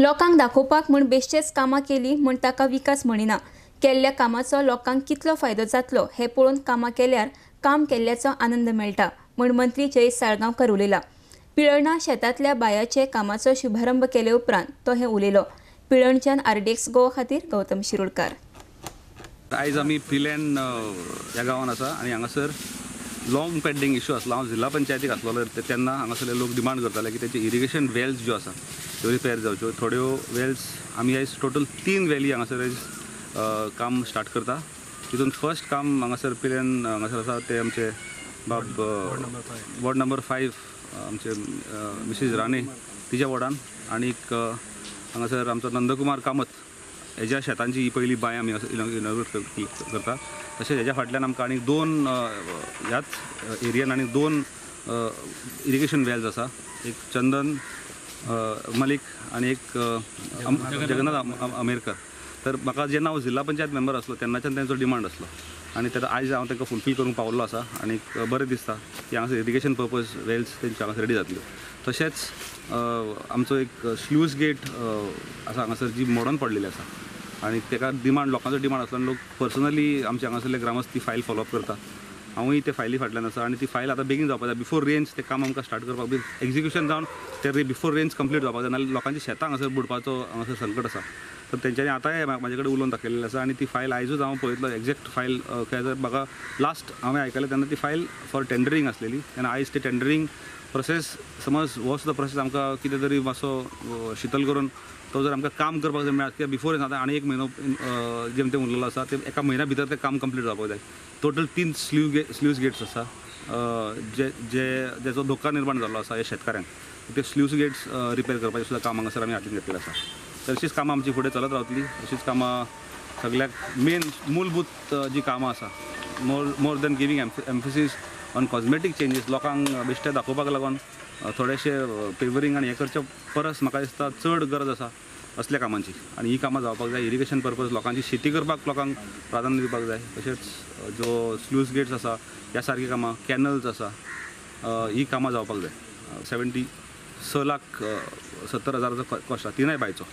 लोकांक दाखोवपाक म्हूण बेश्टेच कामां केली म्हूण ताका विकास म्हणिना। केल्ल्या कामाचो लोकांक कितलो फायदो जातलो हें पळोवन कामां केल्यार काम केल्ल्याचो आनंद मेळटा म्हूण मंत्री जयेश साळगांवकर उलयला। पिळर्णा शेतांतल्या बायाचे कामाचो शुभारंभ केले उपरांत तो हें उलयलो। पिळणच्यान आरडीएक्स गोवा खातीर गौतम शिरोडकार। आयज आमी पिलेन ह्या गांवांत आसा आनी हांगासर लॉंग पेंडिंग इश्यू आसलो। हांव जिल्हा पंचायतीक आसलोलो तेन्ना हांगासरले लोक डिमांड करताले की तेंचे इरिगेशन वेल्स ज्यो आसा त्यो रिपेर जावच्यो। थोड्यो वेल्स आमी आयज टोटल 3 वेली हांगासर काम स्टार्ट करता। तितून फर्स्ट काम हांगासर पिलेन हांगासर आसा ते आमचे बाब वॉर्ड नंबर 5 आमचे मिसेस राणे तिच्या वॉर्डान, आनीक हांगासर आमचो नंदकुमार कामत हेज्या शेतांची ही पयली बाय आमी इनॉग्रेट करता। तशेंच हेज्या फाटल्यान आमकां आनीक 2 ह्याच एरियान आनीक 2 इरिगेशन वेल्स आसा, एक चंदन मलीक आनी एक जगन्नाथ अमेरकर। तर म्हाका जेन्ना हांव जिल्हा पंचायत मेंबर आसलो तेन्नाच्यान तेंचो डिमांड आसलो आनी तेन्ना आयज हांव तांकां फुलफील करूंक पावल्लो आसा आनी बरें दिसता की हांगासर इरिगेशन पर्पज वेल्स तेंचे हांगासर रेडी जातल्यो। तशेंच आमचो एक स्लूज गेट आसा हांगासर जी मोडून पडलेली आसा आनी ताका डिमांड लोकांचो डिमांड आसलो आनी लोक पर्सनली आमचे हांगासरले ग्रामस्थ ती फायल फॉलोअप करता। हांवूय ते फायली फाटल्यान आसा आनी ती फायल आतां बेगीन जावपाक जाय। बिफोर रेंज ते काम आमकां स्टार्ट करपाक एक्झिक्युशन जावन ते बिफोर रेंज कंप्लीट जावपाक जाय, नाजाल्यार लोकांची शेतां हांगासर बुडपाचो हांगासर संकट आसा। तर तेंच्यांनी आतांय म्हाजे कडेन उलोवन दाखयलेलें आसा आनी ती फायल आयजूच हांव पळयतलो एक्झॅक्ट फायल खंय जर म्हाका लास्ट हांवें आयकलें तेन्ना ती फायल फॉर टेंडरींग आसलेली तेन्ना आयज ती टेंडरींग प्रोसेस समज हो सुद्दां प्रोसेस आमकां कितें तरी मातसो शितल करून तो जर आमकां काम करपाक जर मेळत कित्याक बिफोर आतां आनी 1 म्हयनो जेम तें उरलेलो आसा ते एका म्हयन्या भितर तें काम कंप्लीट जावपाक जाय। टोटल 3 स्ल्यूज गेट्स आसा जेचो धोका निर्माण जाल्लो आसा ह्या शेतकाऱ्यांक। ते स्ल्यूज गेट्स रिपेर करपाचें सुद्दां काम हांगासर आमी हातीन घेतलेलें आसा। तशीच कामां आमची फुडें चलत रावतली। अशीच कामां सगळ्याक मेन मूलभूत जी कामां आसा more than giving emphasis on cosmetic changes लोकांक बेश्टे दाखोवपाक लागून थोडेशे पेवरींग आनी हें करचे परस म्हाका दिसता चड गरज आसा असल्या कामांची आनी ही कामां जावपाक जाय। इरिगेशन पर्पज लोकांची शेती करपाक लोकांक प्राधान्य दिवपाक जाय। तशेंच जो स्लूज गेट्स आसा ह्या सारकी कामां, कॅनल्स आसा ही कामां जावपाक जाय। 76,70,000 कॉस्ट आसा 3 बायचो।